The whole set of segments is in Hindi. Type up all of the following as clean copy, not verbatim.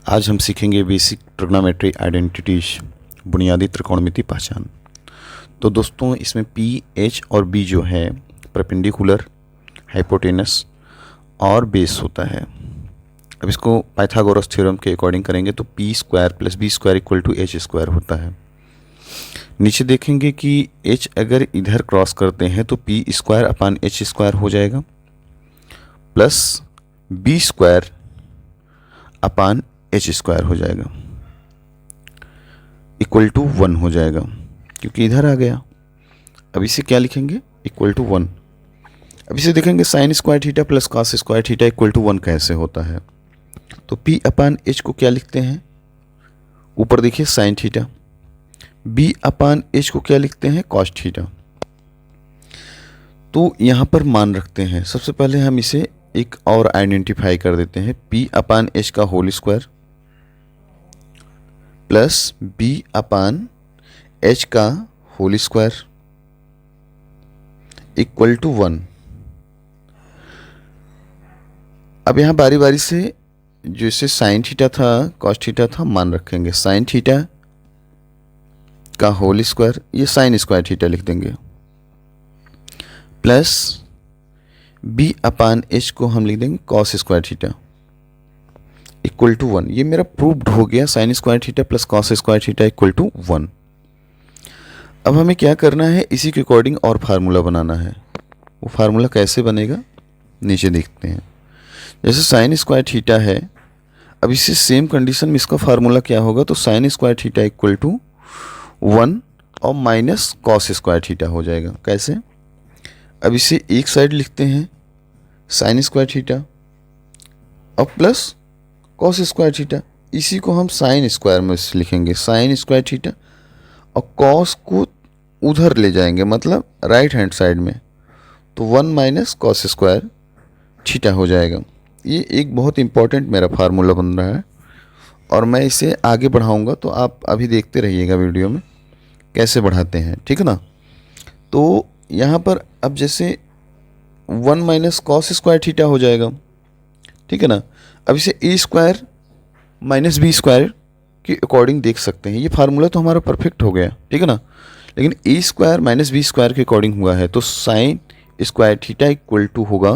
आज हम सीखेंगे बेसिक ट्रिग्नोमेट्री आइडेंटिटीज, बुनियादी त्रिकोणमिति पहचान। तो दोस्तों इसमें पी, एच और बी जो है परपेंडिकुलर, हाइपोटेनस और बेस होता है। अब इसको पाइथागोरस थ्योरम के अकॉर्डिंग करेंगे तो P square plus B square equal to H square होता है। नीचे देखेंगे कि एच अगर इधर क्रॉस करते हैं तो P square upon H square हो जाएगा plus B square upon H square हो जाएगा इक्वल टू 1 हो जाएगा, क्योंकि इधर आ गया। अब इसे क्या लिखेंगे? Equal to 1। अब इसे देखेंगे sine square theta plus cos square theta equal to 1 कैसे होता है। तो पी अपान एच को क्या लिखते हैं? ऊपर देखिए साइन थीटा। बी अपान एच को क्या लिखते हैं? Cos theta. तो यहाँ पर मान रखते हैं। सबसे पहले हम इसे एक और आइडेंटिफाई कर देते हैं, पी अपान एच का होल स्क्वायर प्लस बी अपान एच का होल स्क्वायर इक्वल टू 1। अब यहाँ बारी बारी से जैसे साइन थीटा था, कॉस थीटा था, मान रखेंगे। साइन थीटा का होल स्क्वायर, ये साइन स्क्वायर थीटा लिख देंगे, प्लस बी अपान एच को हम लिख देंगे cos square theta equal to 1। ये मेरा प्रूव्ड हो गया, sine square theta plus cos square theta equal to 1। अब हमें क्या करना है? इसी के अकॉर्डिंग और फार्मूला बनाना है। वो फार्मूला कैसे बनेगा नीचे देखते हैं। जैसे साइन स्क्वायर थीटा है, अब इसी सेम कंडीशन में इसका फार्मूला क्या होगा? तो sine square theta equal to 1 और माइनस कॉस स्क्वायर थीटा हो जाएगा। कैसे? अब इसे एक साइड लिखते हैं साइन स्क्वायर थीटा और प्लस कॉस स्क्वायर थीटा। इसी को हम साइन स्क्वायर में लिखेंगे, साइन स्क्वायर थीटा, और कॉस को उधर ले जाएंगे, मतलब राइट हैंड साइड में, तो 1 माइनस कॉस स्क्वायर थीटा हो जाएगा। ये एक बहुत इंपॉर्टेंट मेरा फार्मूला बन रहा है और मैं इसे आगे बढ़ाऊंगा, तो आप अभी देखते रहिएगा वीडियो में कैसे बढ़ाते हैं, ठीक है ना। तो यहाँ पर अब जैसे 1 माइनस कॉस स्क्वायर थीटा हो जाएगा, ठीक है ना। अब इसे ए स्क्वायर माइनस बी स्क्वायर के अकॉर्डिंग देख सकते हैं। ये फार्मूला तो हमारा परफेक्ट हो गया, ठीक है ना। लेकिन A square minus B square के अकॉर्डिंग हुआ है, तो sine square theta equal to होगा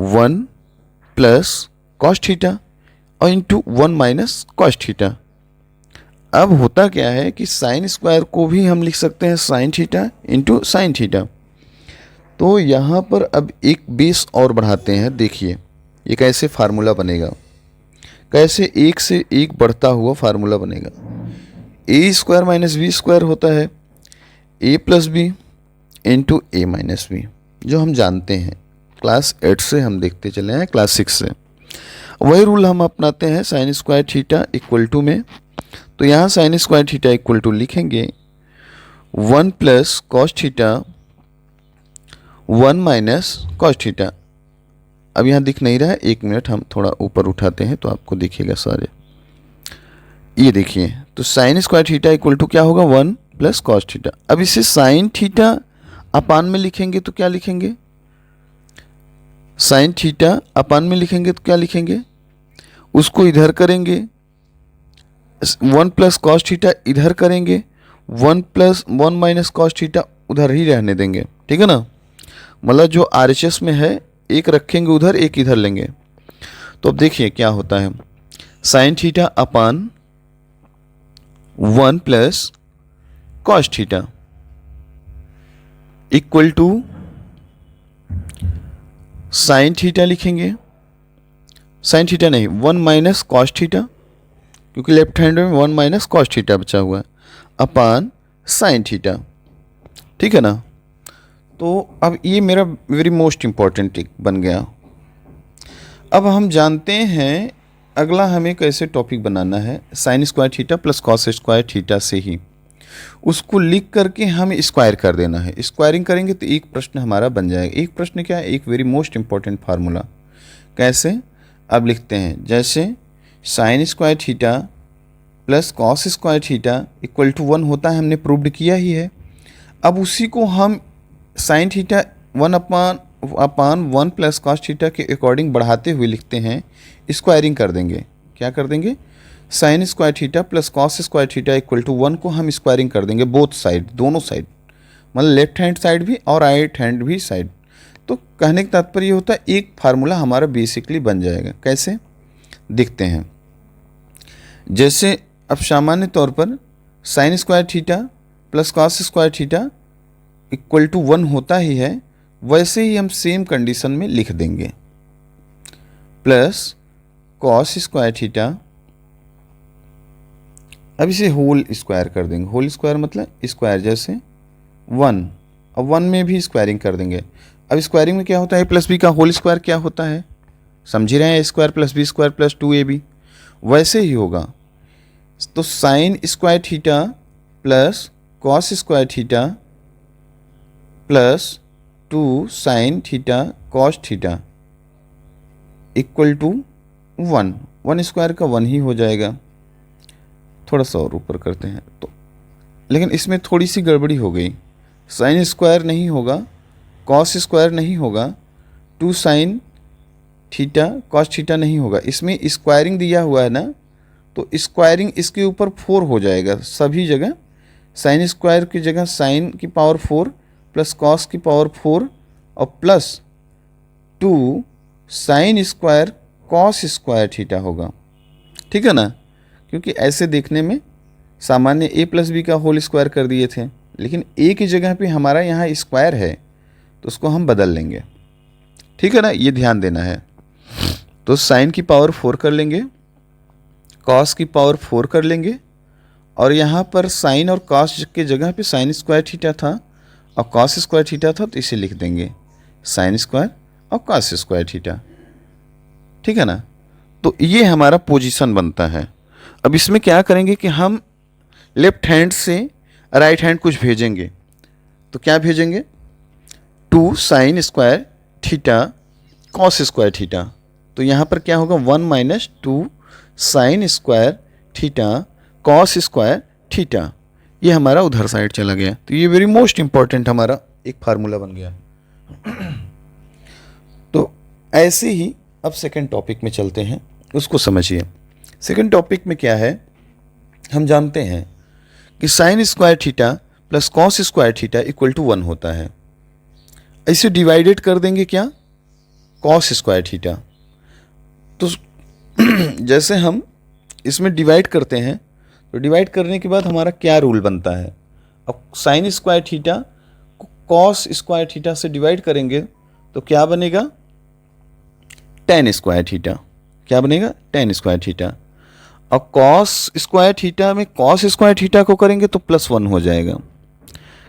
1 प्लस कॉस थीटा और इंटू 1 माइनस कॉस थीटा। अब होता क्या है कि साइन स्क्वायर को भी हम लिख सकते हैं sine theta into sine theta. तो यहाँ पर अब एक बेस और बढ़ाते हैं। देखिए ये कैसे फार्मूला बनेगा, कैसे एक से एक बढ़ता हुआ फार्मूला बनेगा। ए स्क्वायर माइनस बी स्क्वायर होता है A plus B into A minus B, जो हम जानते हैं क्लास 8 से हम देखते चले हैं, क्लास 6 से। वही रूल हम अपनाते हैं sine square theta equal to में। तो यहाँ sine square theta equal to लिखेंगे 1 plus cos theta 1 minus cos theta. अब यहाँ दिख नहीं रहा है, 1 मिनट हम थोड़ा ऊपर उठाते हैं तो आपको दिखेगा सारे। ये देखिए, तो sine square theta equal to क्या होगा? 1 प्लस कॉस थीटा। अब इसे साइन थीटा अपान में लिखेंगे तो क्या लिखेंगे? साइन थीटा अपान में लिखेंगे तो क्या लिखेंगे? उसको इधर करेंगे, 1 प्लस कॉस थीटा इधर करेंगे, 1 माइनस कॉस थीटा उधर ही रहने देंगे, ठीक है ना। मतलब जो RHS में है, एक रखेंगे उधर, एक इधर लेंगे। तो अब देखिए क्या होता है, sine theta upon 1 plus cos theta equal to sine theta लिखेंगे, साइन थीटा नहीं 1 माइनस कॉस थीटा, क्योंकि लेफ्ट हैंड में 1 माइनस कॉस थीटा बचा हुआ है, अपान साइन थीटा, ठीक है ना। तो अब ये मेरा वेरी मोस्ट इम्पॉर्टेंट बन गया। अब हम जानते हैं अगला हमें कैसे टॉपिक बनाना है, sign square theta plus cos square theta से ही उसको लिख करके हमें स्क्वायर कर देना है। स्क्वायरिंग करेंगे तो एक प्रश्न हमारा बन जाएगा। एक प्रश्न क्या है? एक वेरी मोस्ट इम्पॉर्टेंट फार्मूला। कैसे? अब लिखते हैं, जैसे sine square theta plus cos square theta equal to 1 होता है, हमने प्रूव्ड किया ही है। अब उसी को हम साइन थीटा 1 अपान 1 प्लस कॉस थीटा के अकॉर्डिंग बढ़ाते हुए लिखते हैं, स्क्वायरिंग कर देंगे। क्या कर देंगे, sine square theta plus cos square theta equal to 1 को हम स्क्वायरिंग कर देंगे बोथ साइड, दोनों साइड, मतलब लेफ्ट हैंड साइड भी और राइट हैंड भी साइड। तो कहने का तात्पर्य ये होता है एक फार्मूला हमारा बेसिकली बन जाएगा। कैसे दिखते हैं, जैसे अब सामान्य तौर पर sine square theta plus cos square theta equal to 1 होता ही है, वैसे ही हम सेम कंडीशन में लिख देंगे प्लस कॉस स्क्वायर थीटा, अब इसे होल स्क्वायर कर देंगे, होल स्क्वायर मतलब स्क्वायर जैसे 1, अब 1 में भी स्क्वायरिंग कर देंगे। अब स्क्वायरिंग में क्या होता है, प्लस बी का होल स्क्वायर क्या होता है, समझ ही रहे हैं, A square plus B square plus 2ab, वैसे ही होगा। तो sine square theta plus cos square theta plus 2 sine theta cos theta equal to 1, 1 square का 1 ही हो जाएगा। थोड़ा सा और ऊपर करते हैं तो, लेकिन इसमें थोड़ी सी गड़बड़ी हो गई, साइन स्क्वायर नहीं होगा, कॉस स्क्वायर नहीं होगा, 2 साइन थीटा कॉस थीटा नहीं होगा, इसमें स्क्वायरिंग दिया हुआ है ना, तो स्क्वायरिंग इसके ऊपर 4 हो जाएगा सभी जगह, साइन स्क्वायर की जगह साइन की पावर 4 प्लस कॉस की पावर 4 और plus 2 sine square cos square theta होगा, ठीक है ना, क्योंकि ऐसे देखने में सामान्य ए प्लस बी का होल स्क्वायर कर दिए थे, लेकिन ए की जगह पे हमारा यहाँ स्क्वायर है तो उसको हम बदल लेंगे, ठीक है ना, ये ध्यान देना है। तो साइन की पावर 4 कर लेंगे, कॉस की पावर 4 कर लेंगे, और यहाँ पर साइन और कॉस के जगह पे साइन स्क्वायर थीटा था और कॉस स्क्वायर थीटा था, तो इसे लिख देंगे साइन स्क्वायर और कॉस स्क्वायर थीटा, ठीक है ना। तो ये हमारा पोजीशन बनता है। अब इसमें क्या करेंगे कि हम लेफ्ट हैंड से राइट हैंड कुछ भेजेंगे, तो क्या भेजेंगे, 2 sign square theta cos square theta, तो यहाँ पर क्या होगा 1 minus 2 sign square theta cos square theta, ये हमारा उधर साइड चला गया। तो ये वेरी मोस्ट इंपॉर्टेंट हमारा एक फार्मूला बन गया। तो ऐसे ही अब सेकंड टॉपिक में चलते हैं, उसको समझिए। सेकंड टॉपिक में क्या है, हम जानते हैं कि sine square theta plus cos square theta equal to 1 होता है। इसे डिवाइडेड कर देंगे क्या, कॉस स्क्वायर थीटा। तो जैसे हम इसमें डिवाइड करते हैं, तो डिवाइड करने के बाद हमारा क्या रूल बनता है, अब साइन स्क्वायर थीटा को कॉस स्क्वायर थीटा से डिवाइड करेंगे तो क्या बनेगा, टेन स्क्वायर थीटा, क्या बनेगा, टेन स्क्वायर थीटा, और कॉस स्क्वायर थीटा में कॉस स्क्वायर थीटा को करेंगे तो +1 हो जाएगा,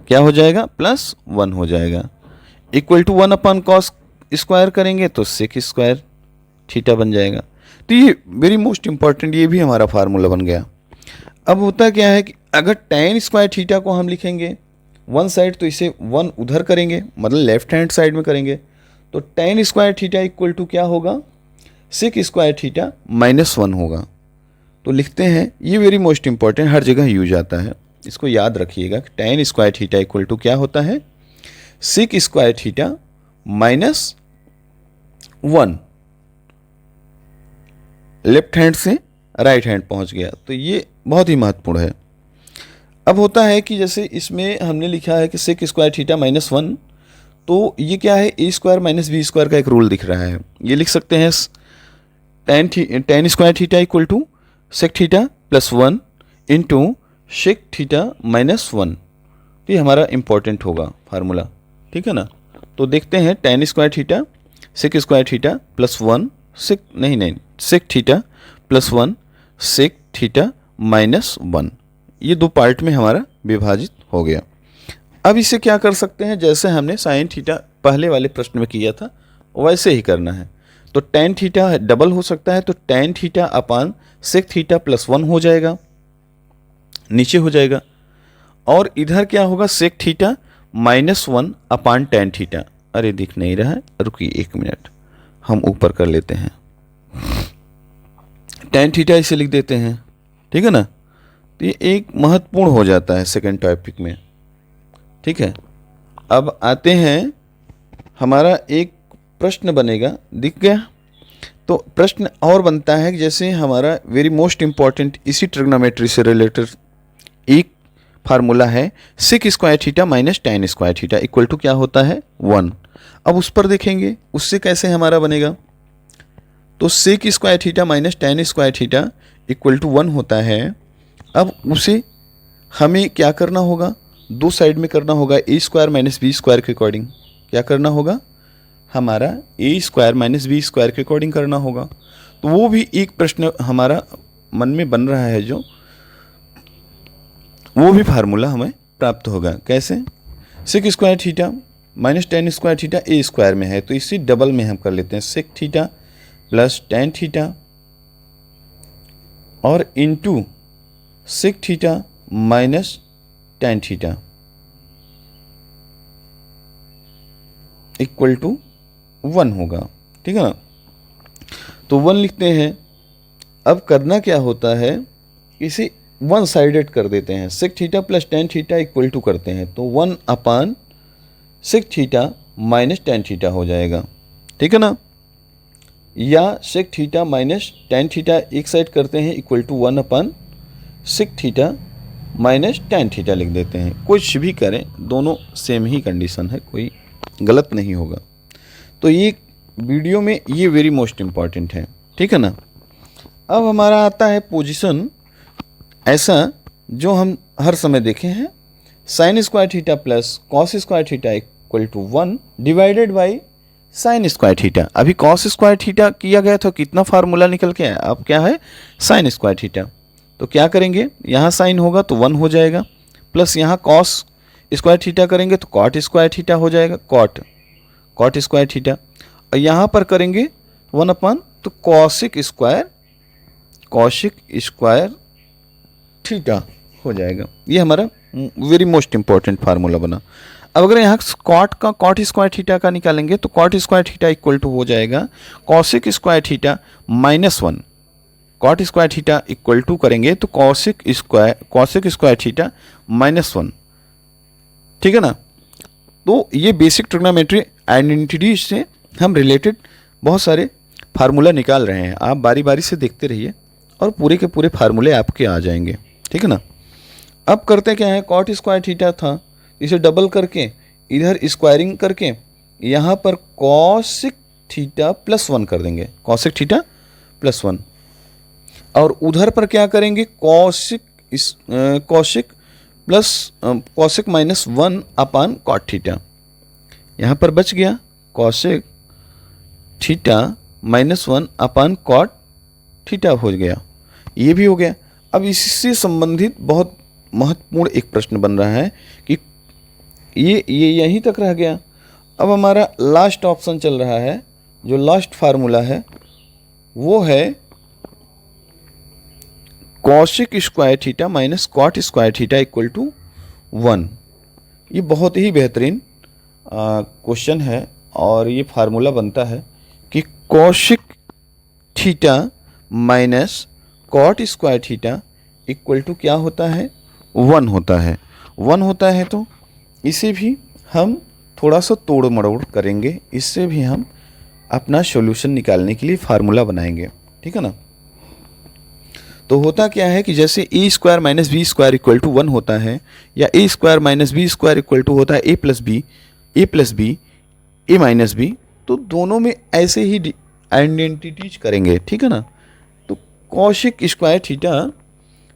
क्या हो जाएगा, +1 हो जाएगा, equal to 1 upon cos square करेंगे तो सेक स्क्वायर थीटा बन जाएगा। तो ये वेरी मोस्ट इंपॉर्टेंट, ये भी हमारा फार्मूला बन गया। अब होता क्या है कि अगर टेन स्क्वायर थीटा को हम लिखेंगे वन साइड, तो इसे 1 उधर करेंगे, मतलब लेफ्ट हैंड साइड में करेंगे, तो tan square theta equal to क्या होगा, सेक स्क्वायर थीटा -1 होगा। तो लिखते हैं, ये वेरी मोस्ट इंपॉर्टेंट, हर जगह यूज आता है, इसको याद रखिएगा, tan square theta equal to क्या होता है, sec square theta -1, left hand से राइट हैंड पहुंच गया। तो ये बहुत ही महत्वपूर्ण है। अब होता है कि जैसे इसमें हमने लिखा है कि सेक स्क्वायर थीटा -1, तो ये क्या है, ए स्क्वायर माइनस बी स्क्वायर का एक रूल दिख रहा है, ये लिख सकते हैं tan square theta equal to sec theta +1 into sec theta -1। तो ये हमारा इंपॉर्टेंट होगा फार्मूला, ठीक है ना। तो देखते हैं, tan square theta sec square theta +1 sec theta +1 sec theta -1, ये दो पार्ट में हमारा विभाजित हो गया। अब इसे क्या कर सकते हैं, जैसे हमने साइन थीटा पहले वाले प्रश्न में किया था वैसे ही करना है। तो टेन थीटा डबल हो सकता है, तो tan theta upon sec theta +1 हो जाएगा, नीचे हो जाएगा, और इधर क्या होगा, सेक थीटा -1 अपान टेन थीटा। अरे दिख नहीं रहा है, रुकिए 1 मिनट, हम ऊपर कर लेते हैं, टेन थीटा इसे लिख देते हैं, ठीक है ना। तो ये एक महत्वपूर्ण हो जाता है सेकंड टॉपिक में, ठीक है। अब आते हैं, हमारा एक प्रश्न बनेगा, दिख गया, तो प्रश्न और बनता है कि जैसे हमारा वेरी मोस्ट इम्पॉर्टेंट इसी ट्रिग्नोमेट्री से रिलेटेड एक फार्मूला है sec square theta minus tan square theta equal to क्या होता है 1। अब उस पर देखेंगे उससे कैसे हमारा बनेगा। तो sec square theta minus tan square theta equal to 1 होता है। अब उसे हमें क्या करना होगा, दो साइड में करना होगा ए स्क्वायर माइनस बी स्क्वायर के अकॉर्डिंग। क्या करना होगा, हमारा ए स्क्वायर माइनस बी स्क्वायर के अकॉर्डिंग करना होगा। तो वो भी एक प्रश्न हमारा मन में बन रहा है, जो वो भी फार्मूला हमें प्राप्त होगा। कैसे, sec square theta minus tan square theta A square में है, तो इसी डबल में हम कर लेते हैं sec theta plus tan theta और into sec theta minus tan theta equal to 1 होगा। ठीक है ना, तो 1 लिखते हैं। अब करना क्या होता है, इसे वन साइडेड कर देते हैं। Sec theta plus tan theta equal to करते हैं, तो 1 upon sec theta minus tan theta हो जाएगा। ठीक है ना, या sec theta minus tan theta एक साइड करते हैं equal to 1 upon sec theta minus tan theta लिख देते हैं। कुछ भी करें, दोनों सेम ही कंडीशन है, कोई गलत नहीं होगा। तो ये वीडियो में ये वेरी मोस्ट इम्पॉर्टेंट है। ठीक है ना, अब हमारा आता है पोजीशन ऐसा जो हम हर समय देखे हैं, sine square theta plus cos square theta equal to 1 divided by sine square theta. अभी कॉस स्क्वायर थीटा किया गया तो कितना फार्मूला निकल के आया, अब क्या है साइन स्क्वायर थीटा। तो क्या करेंगे, यहाँ साइन होगा तो 1 हो जाएगा, प्लस यहाँ कॉस स्क्वायर थीटा करेंगे तो कॉट स्क्वायर थीटा हो जाएगा, कॉट स्क्वायर थीटा। और यहाँ पर करेंगे 1 अपान तो कॉशिक स्क्वायर थीटा हो जाएगा। ये हमारा वेरी मोस्ट इंपॉर्टेंट फार्मूला बना। अब अगर यहाँ कॉट स्क्वायर थीटा का निकालेंगे तो cot square theta equal to हो जाएगा cosec square theta minus 1। Cot square theta equal to करेंगे तो कॉशिक स्क्वायर थीटा माइनस 1। ठीक है ना, तो ये बेसिक ट्रिग्नोमेट्री आइडेंटिटी से हम रिलेटेड बहुत सारे फार्मूला निकाल रहे हैं। आप बारी बारी से देखते रहिए और पूरे के पूरे फार्मूले आपके आ जाएंगे। ठीक है ना, अब करते क्या है, कॉट स्क्वायर थीटा था, इसे डबल करके इधर स्क्वायरिंग करके यहाँ पर कॉसिक थीटा प्लस 1 कर देंगे, कॉसिक थीटा प्लस 1। और उधर पर क्या करेंगे, कॉसिक माइनस 1 अपान कॉट थीटा। यहाँ पर बच गया कॉसिक थीटा माइनस 1 अपान कॉट थीटा हो गया, ये भी हो गया। अब इससे संबंधित बहुत महत्वपूर्ण एक प्रश्न बन रहा है कि ये यहीं तक रह गया। अब हमारा लास्ट ऑप्शन चल रहा है, जो लास्ट फार्मूला है वो है cosec square theta minus cot square theta equal to 1। ये बहुत ही बेहतरीन क्वेश्चन है और ये फार्मूला बनता है कि cosec theta minus cot square theta equal to क्या होता है, 1 होता है। 1 होता है तो इसे भी हम थोड़ा सा तोड़ मरोड़ करेंगे, इससे भी हम अपना सॉल्यूशन निकालने के लिए फार्मूला बनाएंगे। ठीक है ना, तो होता क्या है कि जैसे A square minus B square equal to 1 होता है, या A square minus B square equal to होता है A plus B A minus B, तो दोनों में ऐसे ही आइडेंटिटीज करेंगे। ठीक है ना, तो cosec square theta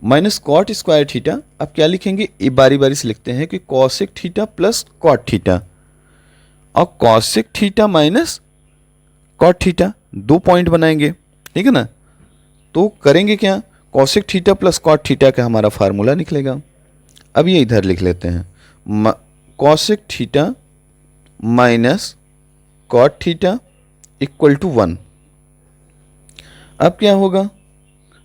minus cot square theta, अब क्या लिखेंगे, ये बारी बारी से लिखते हैं कि cosec theta plus cot theta, और cosec theta minus cot theta, 2 point बनाएंगे। ठीक है ना, तो करेंगे क्या, cosec theta plus cot theta का हमारा फार्मूला निकलेगा। अब ये इधर लिख लेते हैं, cosec theta minus cot theta equal to 1। अब क्या होगा,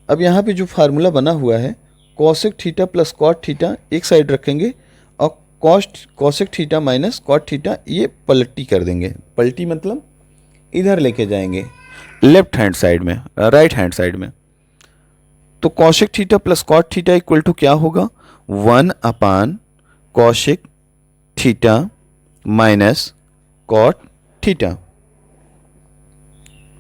अब यहाँ पे जो फार्मूला बना हुआ है cosec theta plus cot theta एक साइड रखेंगे, और cosec theta minus cot theta ये पलटी कर देंगे। पलटी मतलब इधर लेके जाएंगे लेफ्ट हैंड साइड में, राइट हैंड साइड में। तो cosec theta plus cot theta equal to क्या होगा, 1 upon cosec theta minus cot theta.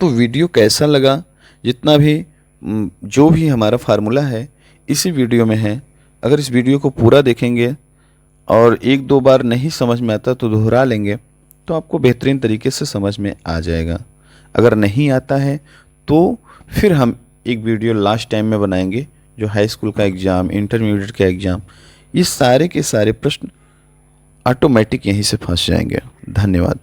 तो वीडियो कैसा लगा, जितना भी जो भी हमारा फार्मूला है इसी वीडियो में है। अगर इस वीडियो को पूरा देखेंगे और एक दो बार नहीं समझ में आता तो दोहरा लेंगे तो आपको बेहतरीन तरीके से समझ में आ जाएगा। अगर नहीं आता है तो फिर हम एक वीडियो लास्ट टाइम में बनाएंगे जो हाई स्कूल का एग्ज़ाम, इंटरमीडिएट का एग्ज़ाम, ये सारे के सारे प्रश्न ऑटोमेटिक यहीं से फंस जाएंगे। धन्यवाद।